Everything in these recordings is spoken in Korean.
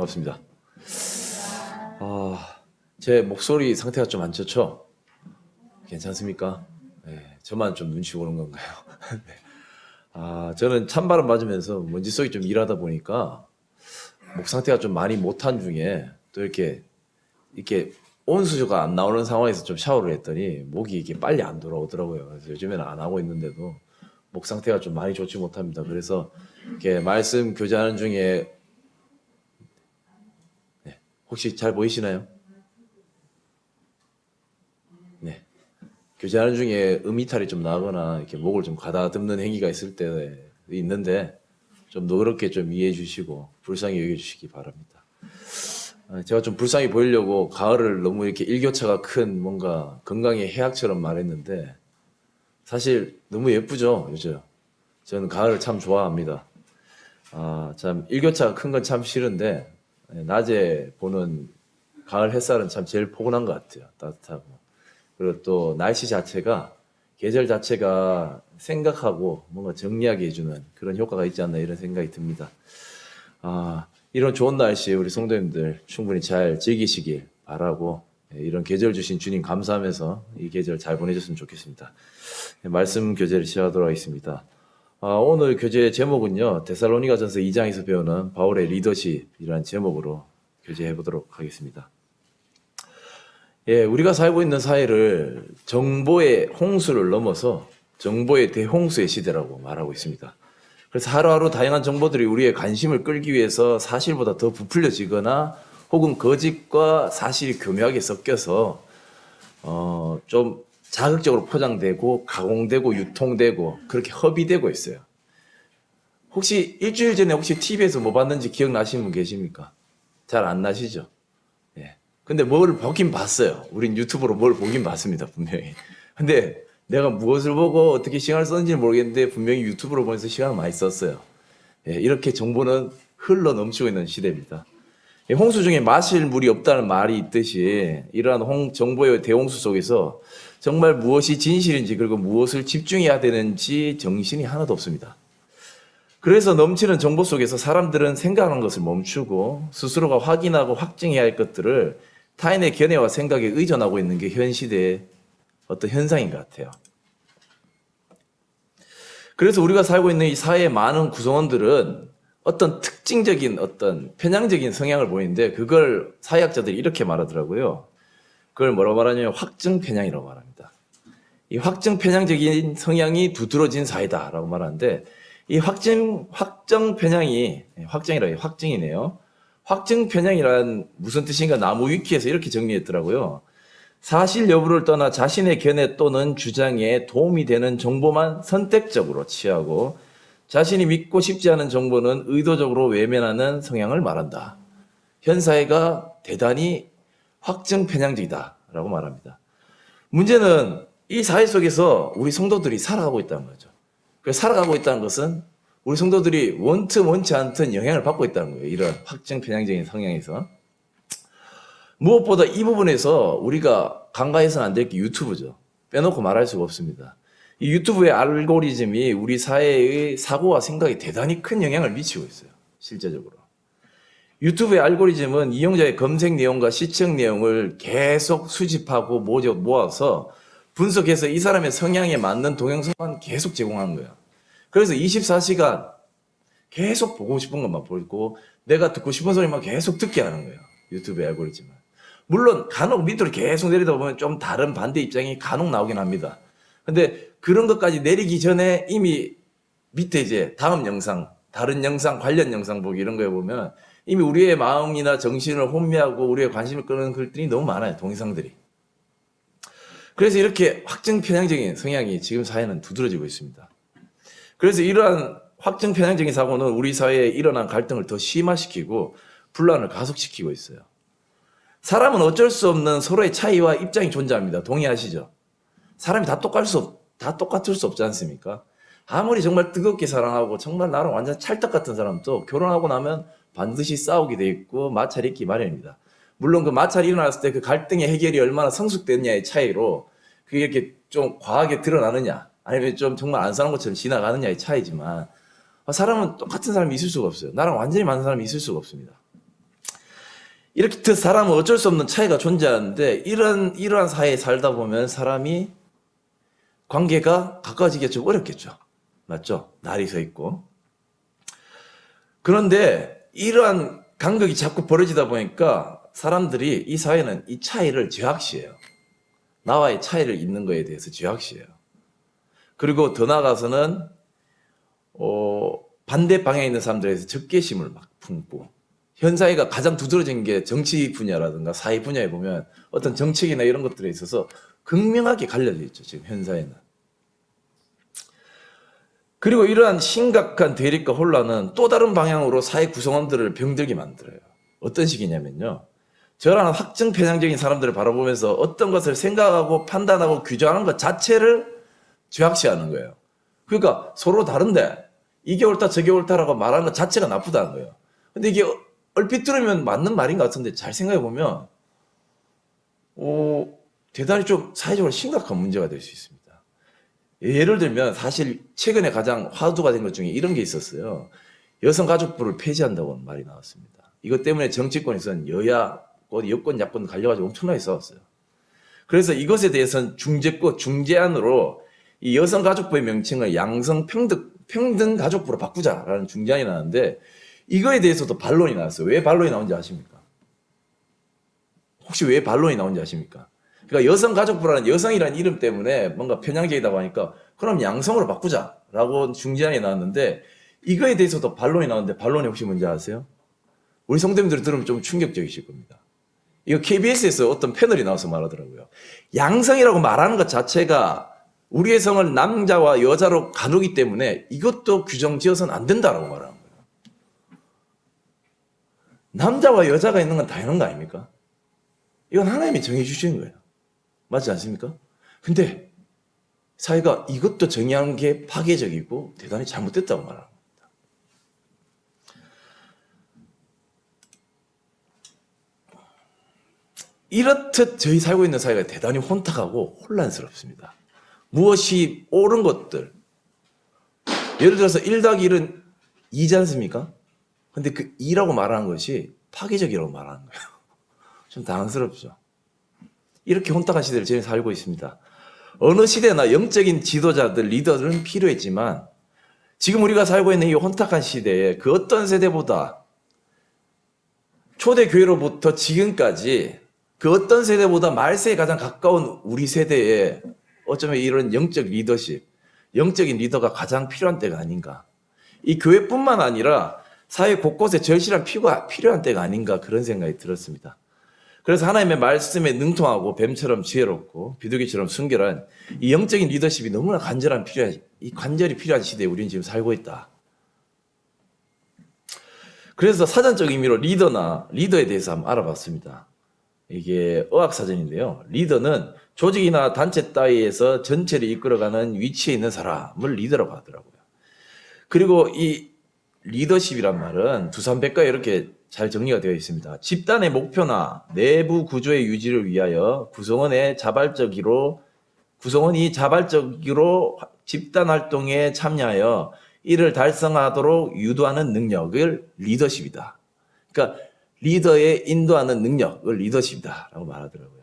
반갑습니다. 제 목소리 상태가 좀 안 좋죠? 괜찮습니까? 네, 저만 좀 눈치 보는 건가요? 네. 저는 찬바람 맞으면서 먼지 속에 좀 일하다 보니까 목 상태가 좀 많이 못한 중에 또 이렇게 온수가 안 나오는 상황에서 좀 샤워를 했더니 목이 이게 빨리 안 돌아오더라고요. 그래서 요즘에는 안 하고 있는데도 목 상태가 좀 많이 좋지 못합니다. 그래서 이렇게 말씀 교제하는 중에 혹시 잘 보이시나요? 네. 교제하는 중에 음이탈이 좀 나거나 이렇게 목을 좀 가다듬는 행위가 있을 때 있는데 좀 너그럽게 좀 이해해 주시고 불쌍히 여겨 주시기 바랍니다. 제가 좀 불쌍히 보이려고 가을을 너무 이렇게 일교차가 큰 뭔가 건강의 해악처럼 말했는데 사실 너무 예쁘죠, 요즘. 저는 가을을 참 좋아합니다. 참 일교차가 큰 건 참 싫은데 낮에 보는 가을 햇살은 참 제일 포근한 것 같아요. 따뜻하고. 그리고 또 날씨 자체가 계절 자체가 생각하고 뭔가 정리하게 해주는 그런 효과가 있지 않나 이런 생각이 듭니다. 이런 좋은 날씨에 우리 성도님들 충분히 잘 즐기시길 바라고 이런 계절 주신 주님 감사하면서 이 계절 잘 보내줬으면 좋겠습니다. 말씀 교제를 시작하도록 하겠습니다. 오늘 교제 제목은요, 데살로니가전서 2장에서 배우는 바울의 리더십이라는 제목으로 교제해 보도록 하겠습니다. 우리가 살고 있는 사회를 정보의 홍수를 넘어서 정보의 대홍수의 시대라고 말하고 있습니다. 그래서 하루하루 다양한 정보들이 우리의 관심을 끌기 위해서 사실보다 더 부풀려지거나 혹은 거짓과 사실이 교묘하게 섞여서 좀 자극적으로 포장되고 가공되고 유통되고 그렇게 허비되고 있어요. 혹시 일주일 전에 혹시 TV에서 뭐 봤는지 기억나시는 분 계십니까? 잘 안 나시죠? 근데 뭘 보긴 봤어요. 우린 유튜브로 뭘 보긴 봤습니다, 분명히. 근데 내가 무엇을 보고 어떻게 시간을 썼는지 모르겠는데 분명히 유튜브로 보면서 시간을 많이 썼어요. 이렇게 정보는 흘러 넘치고 있는 시대입니다. 홍수 중에 마실 물이 없다는 말이 있듯이 이러한 정보의 대홍수 속에서 정말 무엇이 진실인지 그리고 무엇을 집중해야 되는지 정신이 하나도 없습니다. 그래서 넘치는 정보 속에서 사람들은 생각하는 것을 멈추고 스스로가 확인하고 확증해야 할 것들을 타인의 견해와 생각에 의존하고 있는 게 현 시대의 어떤 현상인 것 같아요. 그래서 우리가 살고 있는 이 사회의 많은 구성원들은 어떤 특징적인 어떤 편향적인 성향을 보이는데 그걸 사회학자들이 이렇게 말하더라고요. 그걸 뭐라고 말하냐면 확증 편향이라고 말합니다. 이 확증 편향적인 성향이 두드러진 사회다라고 말하는데 이 확증 편향이 확증이네요. 확증 편향이란 무슨 뜻인가 나무 위키에서 이렇게 정리했더라고요. 사실 여부를 떠나 자신의 견해 또는 주장에 도움이 되는 정보만 선택적으로 취하고 자신이 믿고 싶지 않은 정보는 의도적으로 외면하는 성향을 말한다. 현 사회가 대단히 확증 편향적이다라고 말합니다. 문제는 이 사회 속에서 우리 성도들이 살아가고 있다는 거죠. 그래서 살아가고 있다는 것은 우리 성도들이 원치 않든 영향을 받고 있다는 거예요. 이런 확증 편향적인 성향에서. 무엇보다 이 부분에서 우리가 간과해서는 안 될 게 유튜브죠. 빼놓고 말할 수가 없습니다. 이 유튜브의 알고리즘이 우리 사회의 사고와 생각에 대단히 큰 영향을 미치고 있어요. 실제적으로. 유튜브의 알고리즘은 이용자의 검색 내용과 시청 내용을 계속 수집하고 모아서 분석해서 이 사람의 성향에 맞는 동영상만 계속 제공하는 거예요. 그래서 24시간 계속 보고 싶은 것만 보고 내가 듣고 싶은 소리만 계속 듣게 하는 거예요. 유튜브의 알고리즘은. 물론 간혹 밑으로 계속 내리다 보면 좀 다른 반대 입장이 간혹 나오긴 합니다. 근데 그런 것까지 내리기 전에 이미 밑에 이제 다음 영상, 다른 영상, 관련 영상 보기 이런 거에 보면 이미 우리의 마음이나 정신을 혼미하고 우리의 관심을 끄는 글들이 너무 많아요. 동영상들이. 그래서 이렇게 확증 편향적인 성향이 지금 사회는 두드러지고 있습니다. 그래서 이러한 확증 편향적인 사고는 우리 사회에 일어난 갈등을 더 심화시키고 분란을 가속시키고 있어요. 사람은 어쩔 수 없는 서로의 차이와 입장이 존재합니다. 동의하시죠? 사람이 다 똑같을 수 없지 않습니까? 아무리 정말 뜨겁게 사랑하고 정말 나랑 완전 찰떡 같은 사람도 결혼하고 나면 반드시 싸우게 돼 있고 마찰이 있기 마련입니다. 물론 그 마찰이 일어났을 때 그 갈등의 해결이 얼마나 성숙됐냐의 차이로 그게 이렇게 좀 과하게 드러나느냐 아니면 좀 정말 안 사는 것처럼 지나가느냐의 차이지만 사람은 똑같은 사람이 있을 수가 없어요. 나랑 완전히 맞는 사람이 있을 수가 없습니다. 이렇게 사람은 어쩔 수 없는 차이가 존재하는데 이러한 사회에 살다 보면 사람이 관계가 가까워지기가 좀 어렵겠죠. 맞죠? 날이 서 있고. 그런데 이러한 간극이 자꾸 벌어지다 보니까 사람들이 이 사회는 이 차이를 죄악시해요. 나와의 차이를 있는 거에 대해서 죄악시해요. 그리고 더 나아가서는 반대 방향에 있는 사람들에서 적개심을 막 품고 현 사회가 가장 두드러진 게 정치 분야라든가 사회 분야에 보면 어떤 정책이나 이런 것들에 있어서 극명하게 갈려져 있죠. 지금 현 사회는. 그리고 이러한 심각한 대립과 혼란은 또 다른 방향으로 사회 구성원들을 병들게 만들어요. 어떤 식이냐면요. 저라는 확증 편향적인 사람들을 바라보면서 어떤 것을 생각하고 판단하고 규정하는 것 자체를 죄악시하는 거예요. 그러니까 서로 다른데 이게 옳다 저게 옳다라고 말하는 것 자체가 나쁘다는 거예요. 근데 이게 얼핏 들으면 맞는 말인 것 같은데 잘 생각해 보면 대단히 좀 사회적으로 심각한 문제가 될 수 있습니다. 예를 들면 사실 최근에 가장 화두가 된 것 중에 이런 게 있었어요. 여성가족부를 폐지한다고 말이 나왔습니다. 이것 때문에 정치권에서는 여야, 여권, 야권 갈려가지고 엄청나게 싸웠어요. 그래서 이것에 대해서는 중재안으로 이 여성가족부의 명칭을 양성평등가족부로 바꾸자라는 중재안이 나왔는데 이거에 대해서도 반론이 나왔어요. 왜 반론이 나온지 아십니까? 혹시 왜 반론이 나온지 아십니까? 그러니까 여성가족부라는 여성이라는 이름 때문에 뭔가 편향적이다고 하니까 그럼 양성으로 바꾸자라고 중재안이 나왔는데 이거에 대해서도 반론이 나왔는데 반론이 혹시 뭔지 아세요? 우리 성도님들이 들으면 좀 충격적이실 겁니다. 이거 KBS에서 어떤 패널이 나와서 말하더라고요. 양성이라고 말하는 것 자체가 우리의 성을 남자와 여자로 가누기 때문에 이것도 규정 지어서는 안 된다라고 말하는 거예요. 남자와 여자가 있는 건 당연한 거 아닙니까? 이건 하나님이 정해 주시는 거예요. 맞지 않습니까? 근데 사회가 이것도 정의하는 게 파괴적이고 대단히 잘못됐다고 말하는 겁니다. 이렇듯 저희 살고 있는 사회가 대단히 혼탁하고 혼란스럽습니다. 무엇이 옳은 것들, 예를 들어서 1 더하기 1은 2지 않습니까? 근데 그 2라고 말하는 것이 파괴적이라고 말하는 거예요. 좀 당황스럽죠. 이렇게 혼탁한 시대를 저희는 살고 있습니다. 어느 시대나 영적인 지도자들, 리더들은 필요했지만 지금 우리가 살고 있는 이 혼탁한 시대에 그 어떤 세대보다 초대교회로부터 지금까지 그 어떤 세대보다 말세에 가장 가까운 우리 세대에 어쩌면 이런 영적 리더십, 영적인 리더가 가장 필요한 때가 아닌가. 이 교회뿐만 아니라 사회 곳곳에 절실한 피가 필요한 때가 아닌가 그런 생각이 들었습니다. 그래서 하나님의 말씀에 능통하고 뱀처럼 지혜롭고 비둘기처럼 순결한 이 영적인 리더십이 너무나 간절히 필요한 시대에 우리는 지금 살고 있다. 그래서 사전적 의미로 리더에 대해서 한번 알아봤습니다. 이게 어학사전인데요. 리더는 조직이나 단체 따위에서 전체를 이끌어가는 위치에 있는 사람을 리더라고 하더라고요. 그리고 이 리더십이란 말은 두산백과에 이렇게 잘 정리가 되어 있습니다. 집단의 목표나 내부 구조의 유지를 위하여 구성원이 자발적으로 집단 활동에 참여하여 이를 달성하도록 유도하는 능력을 리더십이다. 그러니까 리더의 인도하는 능력을 리더십이다라고 말하더라고요.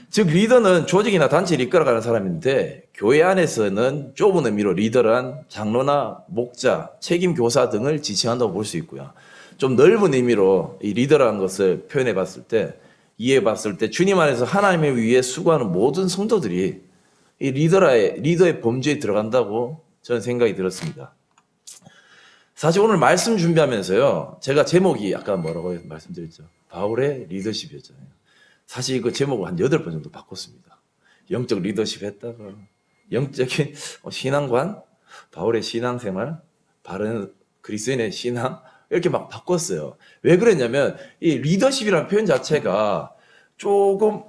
즉 리더는 조직이나 단체를 이끌어가는 사람인데 교회 안에서는 좁은 의미로 리더란 장로나 목자, 책임 교사 등을 지칭한다고 볼 수 있고요. 좀 넓은 의미로 이 리더라는 것을 표현해 봤을 때, 이해해 봤을 때 주님 안에서 하나님을 위해 수고하는 모든 성도들이 이 리더의 범주에 들어간다고 저는 생각이 들었습니다. 사실 오늘 말씀 준비하면서요, 제가 제목이 아까 뭐라고 말씀드렸죠? 바울의 리더십이었잖아요. 사실 그 제목을 한 8번 정도 바꿨습니다. 영적 리더십 했다가, 영적인 신앙관, 바울의 신앙생활, 바른 그리스도인의 신앙, 이렇게 막 바꿨어요. 왜 그랬냐면, 이 리더십이라는 표현 자체가 조금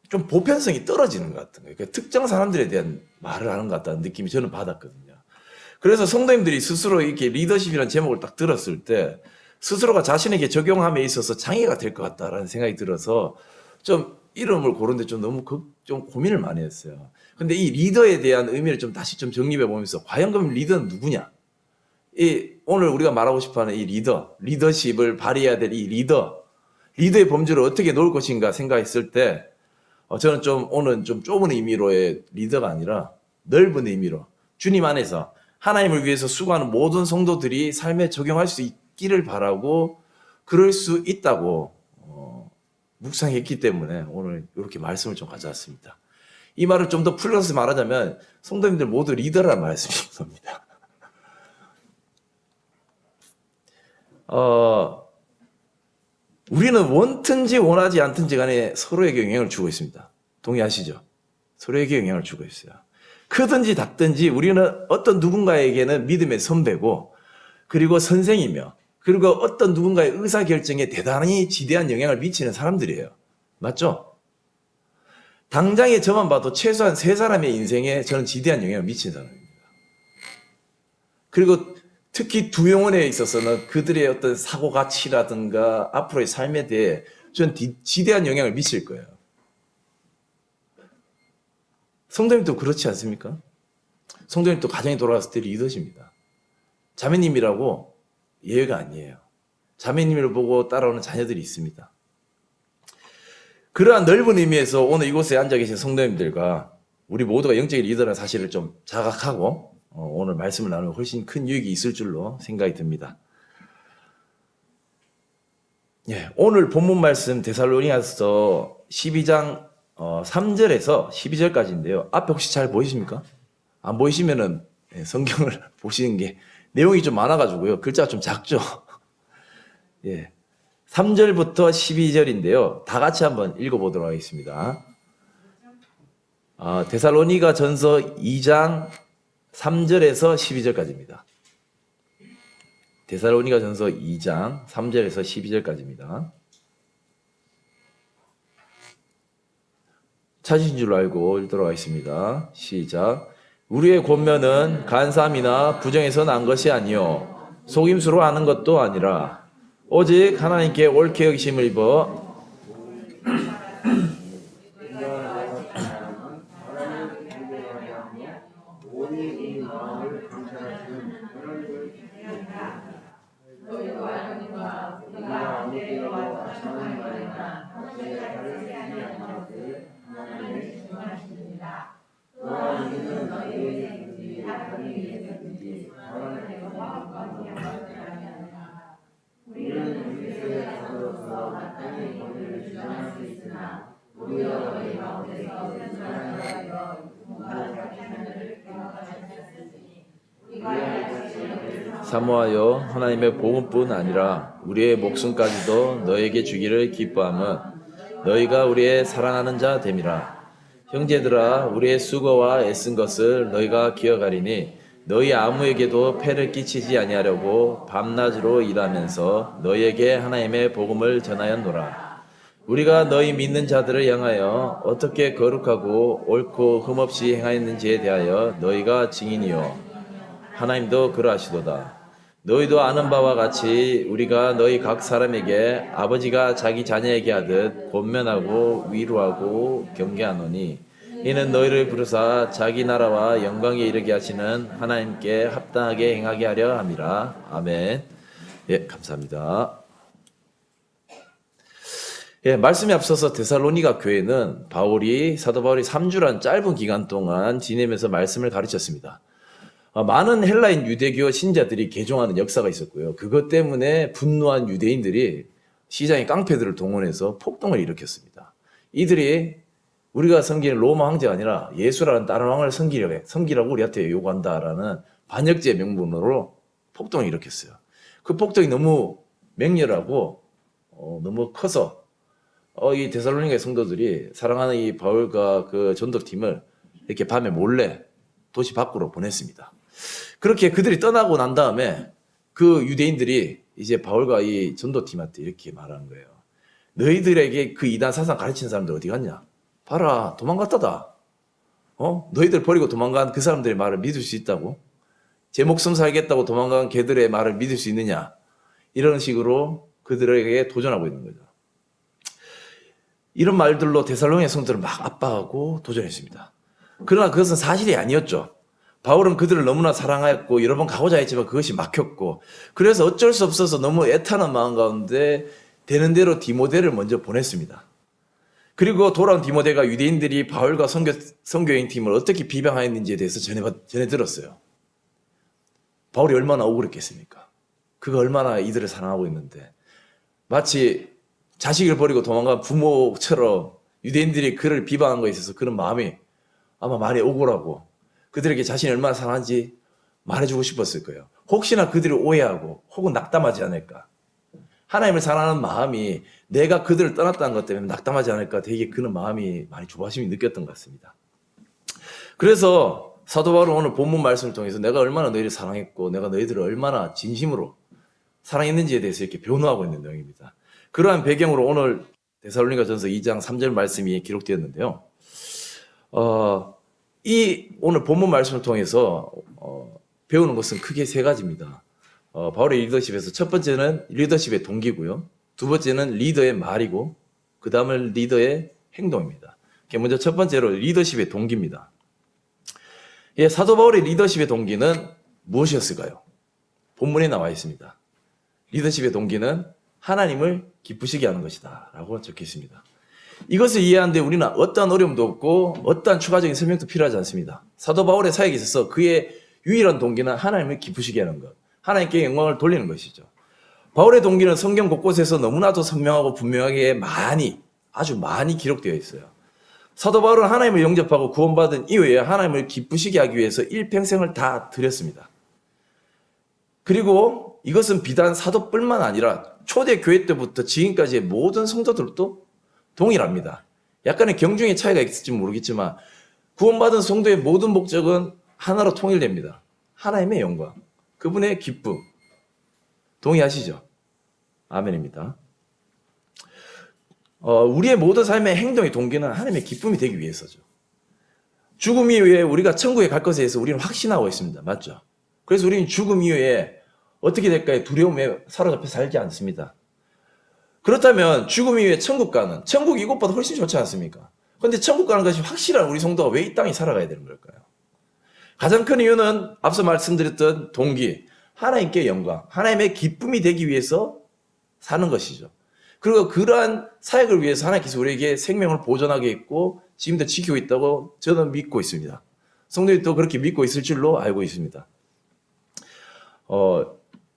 좀 보편성이 떨어지는 것 같은 거예요. 그러니까 특정 사람들에 대한 말을 하는 것 같다는 느낌이 저는 받았거든요. 그래서 성도님들이 스스로 이렇게 리더십이라는 제목을 딱 들었을 때 스스로가 자신에게 적용함에 있어서 장애가 될 것 같다라는 생각이 들어서 좀 이름을 고르는데 좀 너무 좀 고민을 많이 했어요. 근데 이 리더에 대한 의미를 좀 다시 좀 정립해 보면서 과연 그럼 리더는 누구냐? 오늘 우리가 말하고 싶어 하는 이 리더십을 발휘해야 될 이 리더. 리더의 범주를 어떻게 놓을 것인가 생각했을 때 저는 좀 오늘 좀 좁은 의미로의 리더가 아니라 넓은 의미로 주님 안에서 하나님을 위해서 수고하는 모든 성도들이 삶에 적용할 수 있기를 바라고 그럴 수 있다고 묵상했기 때문에 오늘 이렇게 말씀을 좀 가져왔습니다. 이 말을 좀 더 풀어서 말하자면 성도님들 모두 리더라는 말씀인 겁니다. 우리는 원든지 원하지 않든지 간에 서로에게 영향을 주고 있습니다. 동의하시죠? 서로에게 영향을 주고 있어요. 크든지 작든지 우리는 어떤 누군가에게는 믿음의 선배고 그리고 선생이며 그리고 어떤 누군가의 의사결정에 대단히 지대한 영향을 미치는 사람들이에요. 맞죠? 당장에 저만 봐도 최소한 3사람의 인생에 저는 지대한 영향을 미친 사람입니다. 그리고 특히 두 영혼에 있어서는 그들의 어떤 사고가치라든가 앞으로의 삶에 대해 저는 지대한 영향을 미칠 거예요. 성도님도 그렇지 않습니까? 성도님도 가정에 돌아갔을 때 리더십니다. 자매님이라고 예외가 아니에요. 자매님을 보고 따라오는 자녀들이 있습니다. 그러한 넓은 의미에서 오늘 이곳에 앉아 계신 성도님들과 우리 모두가 영적인 리더라는 사실을 좀 자각하고 오늘 말씀을 나누면 훨씬 큰 유익이 있을 줄로 생각이 듭니다. 예, 오늘 본문 말씀 데살로니가서 12장 3절에서 12절까지인데요. 앞에 혹시 잘 보이십니까? 안 보이시면은 성경을 보시는 게 내용이 좀 많아가지고요. 글자가 좀 작죠? 예. 3절부터 12절인데요. 다 같이 한번 읽어보도록 하겠습니다. 데살로니가 전서 2장 3절에서 12절까지입니다. 데살로니가 전서 2장 3절에서 12절까지입니다. 찾으신 줄 알고 읽도록 하겠습니다. 시작. 우리의 권면은 간사함이나 부정에서 난 것이 아니요 속임수로 하는 것도 아니라 오직 하나님께 옳게 여기심을 입어 사모하여 하나님의 복음뿐 아니라 우리의 목숨까지도 너에게 주기를 기뻐함은 너희가 우리의 사랑하는 자 됨이라. 형제들아 우리의 수고와 애쓴 것을 너희가 기억하리니 너희 아무에게도 폐를 끼치지 아니하려고 밤낮으로 일하면서 너희에게 하나님의 복음을 전하였노라. 우리가 너희 믿는 자들을 향하여 어떻게 거룩하고 옳고 흠없이 행하였는지에 대하여 너희가 증인이요 하나님도 그러하시도다. 너희도 아는 바와 같이 우리가 너희 각 사람에게 아버지가 자기 자녀에게 하듯 권면하고 위로하고 경계하노니 이는 너희를 부르사 자기 나라와 영광에 이르게 하시는 하나님께 합당하게 행하게 하려 함이라. 아멘. 예, 감사합니다. 예, 말씀에 앞서서 데살로니가 교회는 사도 바울이 3주란 짧은 기간 동안 지내면서 말씀을 가르쳤습니다. 많은 헬라인 유대교 신자들이 개종하는 역사가 있었고요. 그것 때문에 분노한 유대인들이 시장의 깡패들을 동원해서 폭동을 일으켰습니다. 이들이 우리가 섬기는 로마 황제가 아니라 예수라는 다른 왕을 섬기라고 우리한테 요구한다라는 반역죄 명분으로 폭동을 일으켰어요. 그 폭동이 너무 맹렬하고 너무 커서 이 데살로니가 성도들이 사랑하는 이 바울과 그 전도팀을 이렇게 밤에 몰래 도시 밖으로 보냈습니다. 그렇게 그들이 떠나고 난 다음에 그 유대인들이 이제 바울과 이 전도팀한테 이렇게 말하는 거예요. 너희들에게 그 이단 사상 가르치는 사람들 어디 갔냐? 봐라, 도망갔다다. 너희들 버리고 도망간 그 사람들의 말을 믿을 수 있다고? 제 목숨 살겠다고 도망간 걔들의 말을 믿을 수 있느냐? 이런 식으로 그들에게 도전하고 있는 거죠. 이런 말들로 데살로니가 성도들을 막 압박하고 도전했습니다. 그러나 그것은 사실이 아니었죠. 바울은 그들을 너무나 사랑하였고 여러 번 가고자 했지만 그것이 막혔고 그래서 어쩔 수 없어서 너무 애타는 마음 가운데 되는 대로 디모데를 먼저 보냈습니다. 그리고 돌아온 디모데가 유대인들이 바울과 선교행 팀을 어떻게 비방하였는지에 대해서 전해 들었어요. 바울이 얼마나 억울했겠습니까? 그가 얼마나 이들을 사랑하고 있는데 마치 자식을 버리고 도망간 부모처럼 유대인들이 그를 비방한 것에 있어서 그런 마음이 아마 많이 억울하고 그들에게 자신이 얼마나 사랑하는지 말해주고 싶었을 거예요. 혹시나 그들이 오해하고 혹은 낙담하지 않을까. 하나님을 사랑하는 마음이 내가 그들을 떠났다는 것 때문에 낙담하지 않을까 되게 그런 마음이 많이 조바심이 느꼈던 것 같습니다. 그래서 사도 바울은 오늘 본문 말씀을 통해서 내가 얼마나 너희를 사랑했고 내가 너희들을 얼마나 진심으로 사랑했는지에 대해서 이렇게 변호하고 있는 내용입니다. 그러한 배경으로 오늘 데살로니가전서 2장 3절 말씀이 기록되었는데요. 이 오늘 본문 말씀을 통해서 배우는 것은 크게 세 가지입니다. 바울의 리더십에서 첫 번째는 리더십의 동기고요. 두 번째는 리더의 말이고 그 다음은 리더의 행동입니다. 먼저 첫 번째로 리더십의 동기입니다. 예, 사도 바울의 리더십의 동기는 무엇이었을까요? 본문에 나와 있습니다. 리더십의 동기는 하나님을 기쁘시게 하는 것이다 라고 적혀 있습니다. 이것을 이해하는데 우리는 어떠한 어려움도 없고 어떠한 추가적인 설명도 필요하지 않습니다. 사도 바울의 사역에 있어서 그의 유일한 동기는 하나님을 기쁘시게 하는 것, 하나님께 영광을 돌리는 것이죠. 바울의 동기는 성경 곳곳에서 너무나도 선명하고 분명하게 아주 많이 기록되어 있어요. 사도 바울은 하나님을 영접하고 구원받은 이후에 하나님을 기쁘시게 하기 위해서 일평생을 다 드렸습니다. 그리고 이것은 비단 사도뿐만 아니라 초대 교회 때부터 지금까지의 모든 성도들도 동일합니다. 약간의 경중의 차이가 있을지 모르겠지만 구원받은 성도의 모든 목적은 하나로 통일됩니다. 하나님의 영광, 그분의 기쁨. 동의하시죠? 아멘입니다. 우리의 모든 삶의 행동의 동기는 하나님의 기쁨이 되기 위해서죠. 죽음 이후에 우리가 천국에 갈 것에 대해서 우리는 확신하고 있습니다. 맞죠? 그래서 우리는 죽음 이후에 어떻게 될까의 두려움에 사로잡혀 살지 않습니다. 그렇다면 죽음 이후에 천국 이것보다 훨씬 좋지 않습니까? 그런데 천국 가는 것이 확실한 우리 성도가 왜 이 땅에 살아가야 되는 걸까요? 가장 큰 이유는 앞서 말씀드렸던 동기, 하나님께 영광, 하나님의 기쁨이 되기 위해서 사는 것이죠. 그리고 그러한 사역을 위해서 하나님께서 우리에게 생명을 보존하게 했고 지금도 지키고 있다고 저는 믿고 있습니다. 성도들이 또 그렇게 믿고 있을 줄로 알고 있습니다.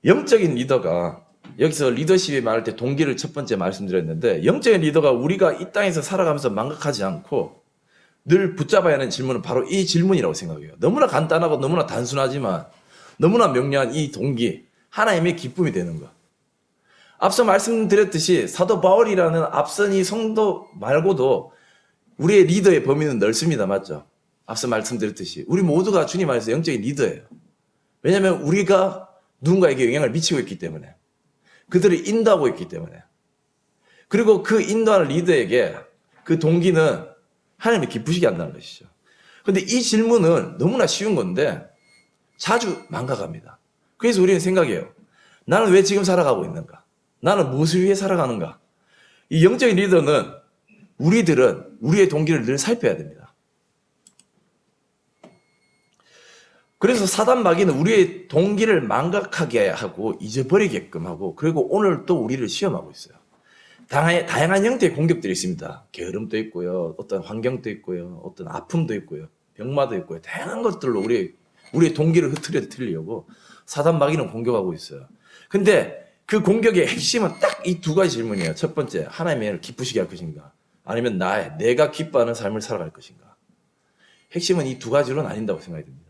영적인 리더가 여기서 리더십에 말할 때 동기를 첫 번째 말씀드렸는데 영적인 리더가 우리가 이 땅에서 살아가면서 망각하지 않고 늘 붙잡아야 하는 질문은 바로 이 질문이라고 생각해요. 너무나 간단하고 너무나 단순하지만 너무나 명료한 이 동기, 하나님의 기쁨이 되는 것. 앞서 말씀드렸듯이 사도 바울이라는 앞선 이 성도 말고도 우리의 리더의 범위는 넓습니다. 맞죠? 앞서 말씀드렸듯이 우리 모두가 주님 안에서 영적인 리더예요. 왜냐하면 우리가 누군가에게 영향을 미치고 있기 때문에 그들을 인도하고 있기 때문에 그리고 그 인도하는 리더에게 그 동기는 하나님이 기쁘시게 한다는 것이죠. 그런데 이 질문은 너무나 쉬운 건데 자주 망각합니다. 그래서 우리는 생각해요. 나는 왜 지금 살아가고 있는가? 나는 무엇을 위해 살아가는가? 이 영적인 리더는 우리들은 우리의 동기를 늘 살펴야 됩니다. 그래서 사단 마귀는 우리의 동기를 망각하게 하고 잊어버리게끔 하고 그리고 오늘 또 우리를 시험하고 있어요. 다양한 형태의 공격들이 있습니다. 게으름도 있고요. 어떤 환경도 있고요. 어떤 아픔도 있고요. 병마도 있고요. 다양한 것들로 우리의 동기를 흐트리려고 사단 마귀는 공격하고 있어요. 근데 그 공격의 핵심은 딱 이 두 가지 질문이에요. 첫 번째, 하나님을 기쁘시게 할 것인가? 아니면 내가 기뻐하는 삶을 살아갈 것인가? 핵심은 이 두 가지로 나뉜다고 생각이 듭니다.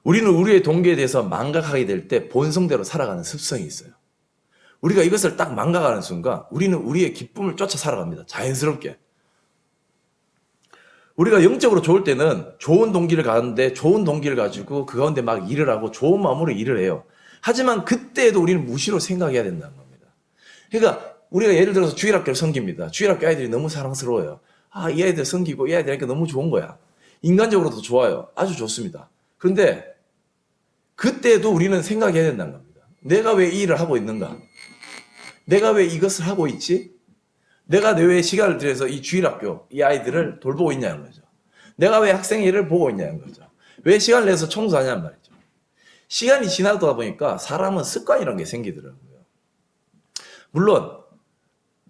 우리는 우리의 동기에 대해서 망각하게 될 때 본성대로 살아가는 습성이 있어요. 우리가 이것을 딱 망각하는 순간 우리는 우리의 기쁨을 쫓아 살아갑니다. 자연스럽게. 우리가 영적으로 좋을 때는 좋은 동기를 가는데 좋은 동기를 가지고 그 가운데 막 일을 하고 좋은 마음으로 일을 해요. 하지만 그때에도 우리는 무시로 생각해야 된다는 겁니다. 그러니까 우리가 예를 들어서 주일학교를 섬깁니다. 주일학교 아이들이 너무 사랑스러워요. 이 아이들 섬기고 이 아이들에게 너무 좋은 거야. 인간적으로도 좋아요. 아주 좋습니다. 그런데 그때도 우리는 생각해야 된다는 겁니다. 내가 왜 이 일을 하고 있는가? 내가 왜 이것을 하고 있지? 내가 왜 시간을 들여서 이 주일학교, 이 아이들을 돌보고 있냐는 거죠. 내가 왜 학생회를 보고 있냐는 거죠. 왜 시간을 내서 청소하냐는 말이죠. 시간이 지나다 보니까 사람은 습관이라는 게 생기더라고요. 물론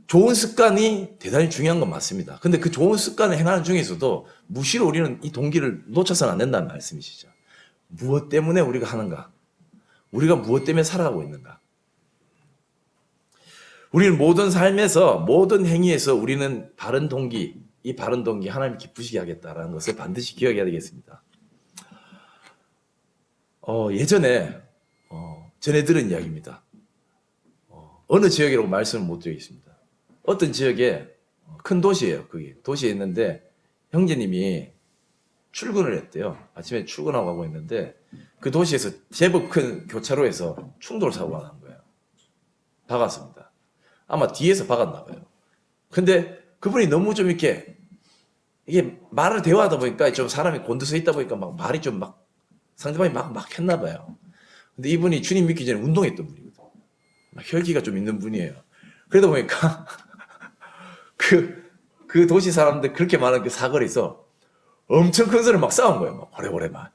좋은 습관이 대단히 중요한 건 맞습니다. 근데 그 좋은 습관을 행하는 중에서도 무시로 우리는 이 동기를 놓쳐서는 안 된다는 말씀이시죠. 무엇 때문에 우리가 하는가? 우리가 무엇 때문에 살아가고 있는가? 우리는 모든 삶에서 모든 행위에서 우리는 바른 동기, 이 바른 동기 하나님 기쁘시게 하겠다라는 것을 반드시 기억해야 되겠습니다. 예전에 전해 들은 이야기입니다. 어느 지역이라고 말씀을 못 드리겠습니다. 어떤 지역에 큰 도시예요. 그게 도시에 있는데 형제님이 출근을 했대요. 아침에 출근하고 가고 있는데 그 도시에서 제법 큰 교차로에서 충돌 사고가 난 거예요. 박았습니다. 아마 뒤에서 박았나 봐요. 근데 그분이 너무 좀 이렇게 이게 말을 대화하다 보니까 좀 사람이 곤두서 있다 보니까 막 말이 좀 막 상대방이 막 했나 봐요. 근데 이분이 주님 믿기 전에 운동했던 분이거든요. 혈기가 좀 있는 분이에요. 그러다 보니까 그 도시 사람들 그렇게 많은 그 사거리에서 엄청 큰 소리를 막 싸운 거예요. 막 오래오래 막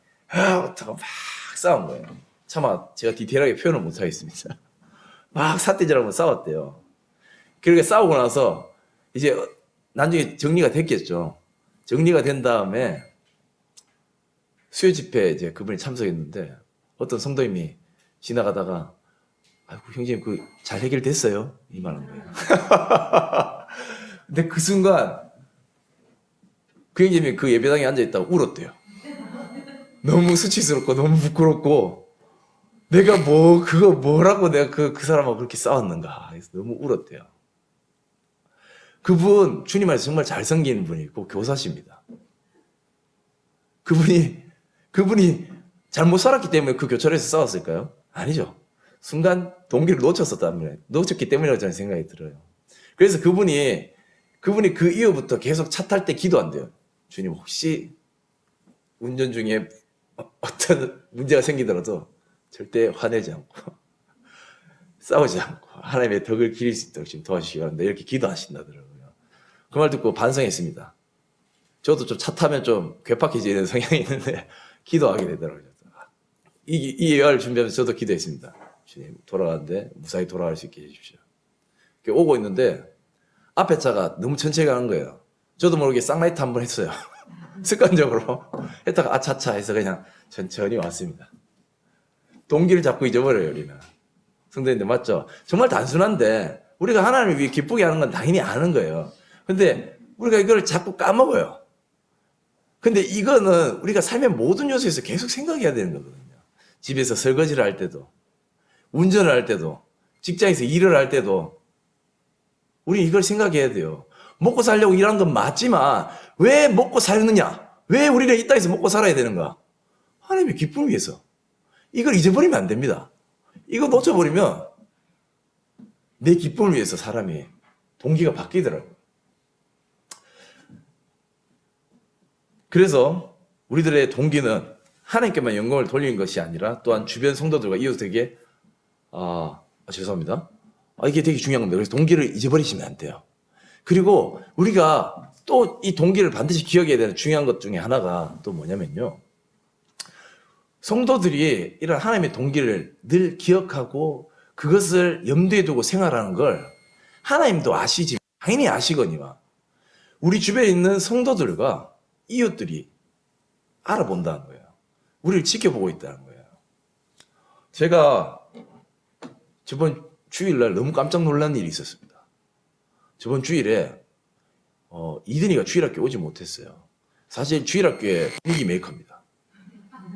싸운 거예요. 차마 제가 디테일하게 표현을 못 하겠습니다. 막 삿대질하고 싸웠대요. 그렇게 싸우고 나서 이제 나중에 정리가 됐겠죠. 정리가 된 다음에 수요 집회에 이제 그분이 참석했는데 어떤 성도님이 지나가다가 아이고 형님 그 잘 해결됐어요? 이 말한 거예요. 근데 그 순간 그 형님이 그 예배당에 앉아있다가 울었대요. 너무 수치스럽고 너무 부끄럽고 내가 그거 뭐라고 내가 그 사람하고 그렇게 싸웠는가 그래서 너무 울었대요. 그분 주님 안에서 정말 잘 섬기는 분이고 교사십니다. 그분이 잘못 살았기 때문에 그 교차로에서 싸웠을까요? 아니죠. 순간 동기를 놓쳤기 때문이라고 저는 생각이 들어요. 그래서 그분이 그 이후부터 계속 차 탈 때 기도한대요. 주님 혹시 운전 중에 어떤 문제가 생기더라도 절대 화내지 않고 싸우지 않고 하나님의 덕을 기릴 수 있도록 지금 도와주시기 바랍니다. 이렇게 기도하신다더라고요. 그 말 듣고 반성했습니다. 저도 좀 차 타면 좀 괴팍해지는 성향이 있는데 기도하게 되더라고요. 이 예화를 준비하면서 저도 기도했습니다. 주님 돌아가는데 무사히 돌아갈 수 있게 해주십시오. 오고 있는데 앞에 차가 너무 천천히 가는 거예요. 저도 모르게 쌍라이트 한번 했어요. 습관적으로 했다가 아차차 해서 그냥 천천히 왔습니다. 동기를 자꾸 잊어버려요 우리는. 성도님들 맞죠? 정말 단순한데 우리가 하나님을 위해 기쁘게 하는 건 당연히 아는 거예요. 근데 우리가 이걸 자꾸 까먹어요. 근데 이거는 우리가 삶의 모든 요소에서 계속 생각해야 되는 거거든요. 집에서 설거지를 할 때도, 운전을 할 때도, 직장에서 일을 할 때도 우리 이걸 생각해야 돼요. 먹고 살려고 일하는 건 맞지만 왜 먹고 살느냐? 왜 우리가 이 땅에서 먹고 살아야 되는가? 하나님의 기쁨을 위해서. 이걸 잊어버리면 안 됩니다. 이거 놓쳐버리면 내 기쁨을 위해서 사람이 동기가 바뀌더라고요. 그래서 우리들의 동기는 하나님께만 영광을 돌리는 것이 아니라 또한 주변 성도들과 이웃에게 죄송합니다. 이게 되게 중요한 겁니다. 그래서 동기를 잊어버리시면 안 돼요. 그리고 우리가 또 이 동기를 반드시 기억해야 되는 중요한 것 중에 하나가 또 뭐냐면요. 성도들이 이런 하나님의 동기를 늘 기억하고 그것을 염두에 두고 생활하는 걸 하나님도 아시지, 당연히 아시거니와 우리 주변에 있는 성도들과 이웃들이 알아본다는 거예요. 우리를 지켜보고 있다는 거예요. 제가 저번 주일날 너무 깜짝 놀란 일이 있었습니다. 저번 주일에 이든이가 주일학교에 오지 못했어요. 사실 주일학교에 분위기 메이커입니다.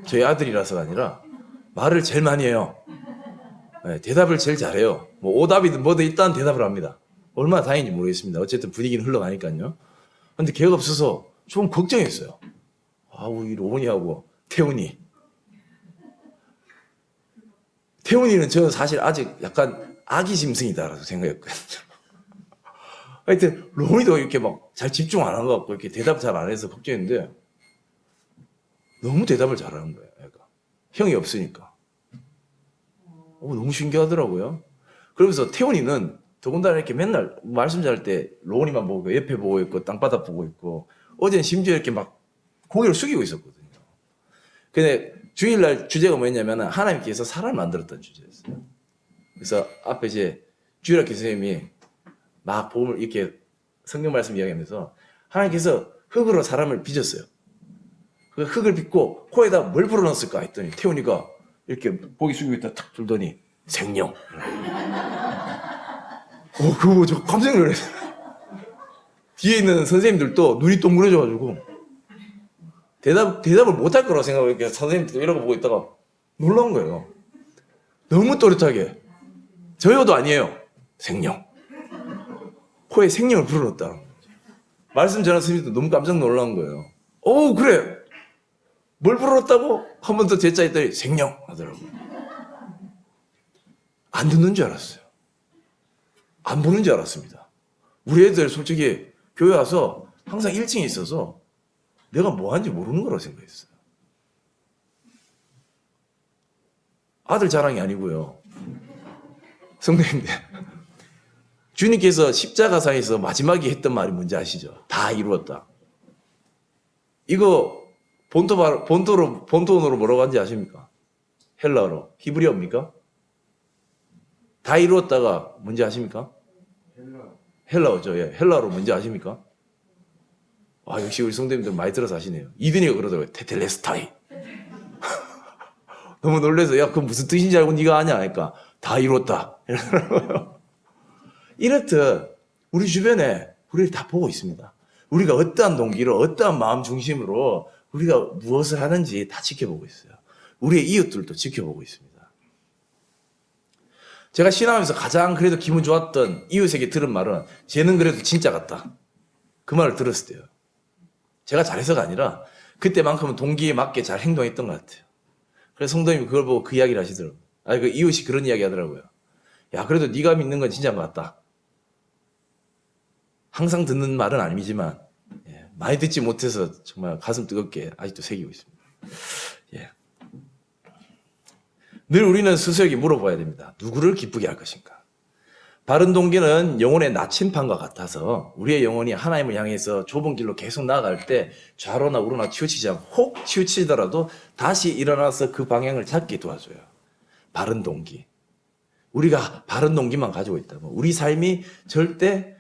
저희 아들이라서가 아니라 말을 제일 많이 해요. 네, 대답을 제일 잘해요. 뭐 오답이든 뭐든 일단 대답을 합니다. 얼마나 다행인지 모르겠습니다. 어쨌든 분위기는 흘러가니까요. 근데 걔가 없어서 좀 걱정했어요. 우리 로운이하고 태훈이는 저는 사실 아직 약간 아기 짐승이다라고 생각했거든요. 하여튼 로운이도 이렇게 막 잘 집중 안 한 것 같고 이렇게 대답 잘 안 해서 걱정했는데 너무 대답을 잘하는 거예요. 애가. 형이 없으니까. 너무 신기하더라고요. 그러면서 태훈이는 더군다나 이렇게 맨날 말씀 잘할 때 로운이만 보고 옆에 보고 있고 땅바닥 보고 있고 어제는 심지어 이렇게 막 고개를 숙이고 있었거든요. 근데 주일날 주제가 뭐였냐면 하나님께서 사람을 만들었다는 주제였어요. 그래서 앞에 이제 주일학교 선생님이 막 복음을 이렇게 성경 말씀 이야기하면서 하나님께서 흙으로 사람을 빚었어요. 그 흙을 빚고 코에다 뭘 불어넣었을까 했더니 태훈이가 이렇게 고개 숙이고 있다 탁 들더니 생명. 그거 저 깜짝 놀랐어요. 뒤에 있는 선생님들도 눈이 동그래져가지고 대답을 못할 거라고 생각하고 이렇게 선생님들 이러고 보고 있다가 놀라운 거예요. 너무 또렷하게 저요도 아니에요. 생명. 코에 생명을 불어넣었다. 말씀 전한 스님도 너무 깜짝 놀란 거예요. 그래. 뭘 불어넣었다고? 한 번 더 제자 했더니 생명 하더라고요. 안 듣는 줄 알았어요. 안 보는 줄 알았습니다. 우리 애들 솔직히 교회 와서 항상 1층에 있어서 내가 뭐 하는지 모르는 거라고 생각했어요. 아들 자랑이 아니고요. 성도님들, 주님께서 십자가상에서 마지막에 했던 말이 뭔지 아시죠? 다 이루었다. 이거 본토론으로 뭐라고 하는지 아십니까? 헬라어로. 히브리어입니까? 다 이루었다가 뭔지 아십니까? 헬라어죠. 예. 헬라어로 뭔지 아십니까? 역시 우리 성도님들 많이 들어서 아시네요. 이든이가 그러더라고요. 테텔레스타이. 너무 놀라서 야, 그건 무슨 뜻인지 알고 네가 아냐? 그러니까 다 이뤘다. 이러더라고요. 이렇듯 우리 주변에 우리를 다 보고 있습니다. 우리가 어떠한 동기로 어떠한 마음 중심으로 우리가 무엇을 하는지 다 지켜보고 있어요. 우리의 이웃들도 지켜보고 있습니다. 제가 신앙하면서 가장 그래도 기분 좋았던 이웃에게 들은 말은 쟤는 그래도 진짜 같다. 그 말을 들었을 때요. 제가 잘해서가 아니라 그때만큼은 동기에 맞게 잘 행동했던 것 같아요. 그래서 성도님이 그걸 보고 그 이야기를 하시더라고요. 그 이웃이 그런 이야기 하더라고요. 야, 그래도 네가 믿는 건 진짜인 것 같다. 항상 듣는 말은 아니지만 많이 듣지 못해서 정말 가슴 뜨겁게 아직도 새기고 있습니다. 예. 늘 우리는 스스로에게 물어봐야 됩니다. 누구를 기쁘게 할 것인가? 바른 동기는 영혼의 나침판과 같아서 우리의 영혼이 하나님을 향해서 좁은 길로 계속 나아갈 때 좌로나 우로나 치우치지 않고 혹 치우치더라도 다시 일어나서 그 방향을 잡게 도와줘요. 바른 동기. 우리가 바른 동기만 가지고 있다면 우리 삶이 절대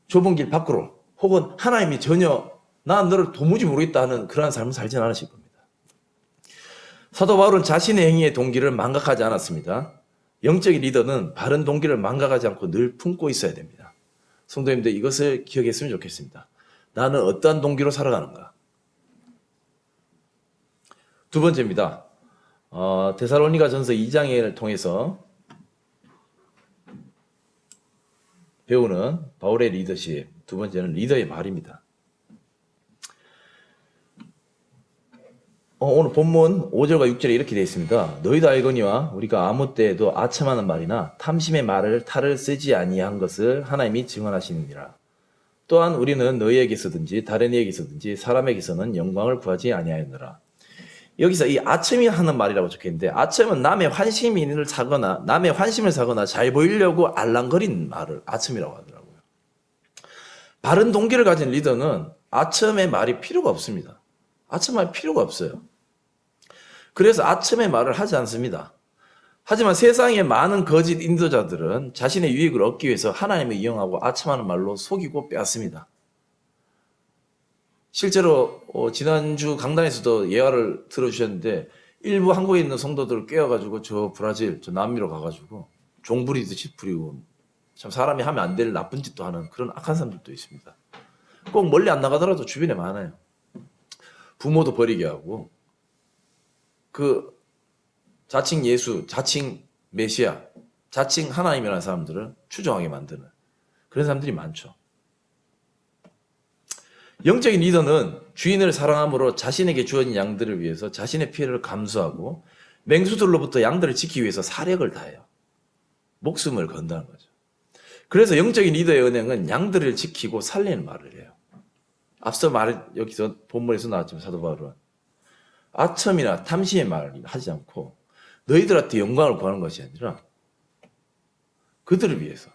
좁은 길 밖으로 혹은 하나님이 전혀 나 너를 도무지 모르겠다 하는 그러한 삶을 살진 않으실 겁니다. 사도 바울은 자신의 행위의 동기를 망각하지 않았습니다. 영적인 리더는 바른 동기를 망각하지 않고 늘 품고 있어야 됩니다. 성도님들 이것을 기억했으면 좋겠습니다. 나는 어떠한 동기로 살아가는가? 두 번째입니다. 데살로니가 전서 2장을 통해서 배우는 바울의 리더십. 두 번째는 리더의 말입니다. 오늘 본문 5절과 6절에 이렇게 되어 있습니다. 너희도 알거니와 우리가 아무 때에도 아첨하는 말이나 탐심의 말을 탈을 쓰지 아니한 것을 하나님이 증언하시느니라. 또한 우리는 너희에게서든지 다른 이에게서든지 사람에게서는 영광을 구하지 아니하였느라. 여기서 이 아첨이 하는 말이라고 적혀있는데 아첨은 남의 환심을 사거나 잘 보이려고 알랑거린 말을 아첨이라고 하더라고요. 바른 동기를 가진 리더는 아첨의 말이 필요가 없습니다. 아첨할 필요가 없어요. 그래서 아첨의 말을 하지 않습니다. 하지만 세상의 많은 거짓 인도자들은 자신의 유익을 얻기 위해서 하나님을 이용하고 아첨하는 말로 속이고 빼앗습니다. 실제로 지난주 강단에서도 예화를 들어주셨는데 일부 한국에 있는 성도들을 꿰어가지고 저 브라질, 저 남미로 가가지고 종부리듯이 부리고 참 사람이 하면 안 될 나쁜 짓도 하는 그런 악한 사람들도 있습니다. 꼭 멀리 안 나가더라도 주변에 많아요. 부모도 버리게 하고 그 자칭 예수, 자칭 메시아, 자칭 하나님이라는 사람들을 추종하게 만드는 그런 사람들이 많죠. 영적인 리더는 주인을 사랑함으로 자신에게 주어진 양들을 위해서 자신의 피해를 감수하고 맹수들로부터 양들을 지키기 위해서 사력을 다해요. 목숨을 건다는 거죠. 그래서 영적인 리더의 은행은 양들을 지키고 살리는 말을 해요. 앞서 여기서 본문에서 나왔지만 사도 바울은 아첨이나 탐심의 말을 하지 않고 너희들한테 영광을 구하는 것이 아니라 그들을 위해서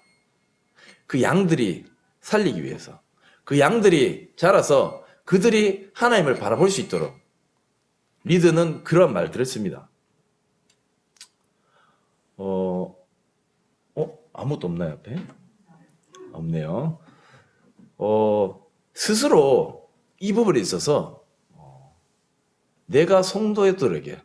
그 양들이 살리기 위해서 그 양들이 자라서 그들이 하나님을 바라볼 수 있도록 리더는 그런 말들을 씁니다. 아무것도 없나요, 앞에? 없네요. 스스로 이 부분에 있어서 내가 성도들에게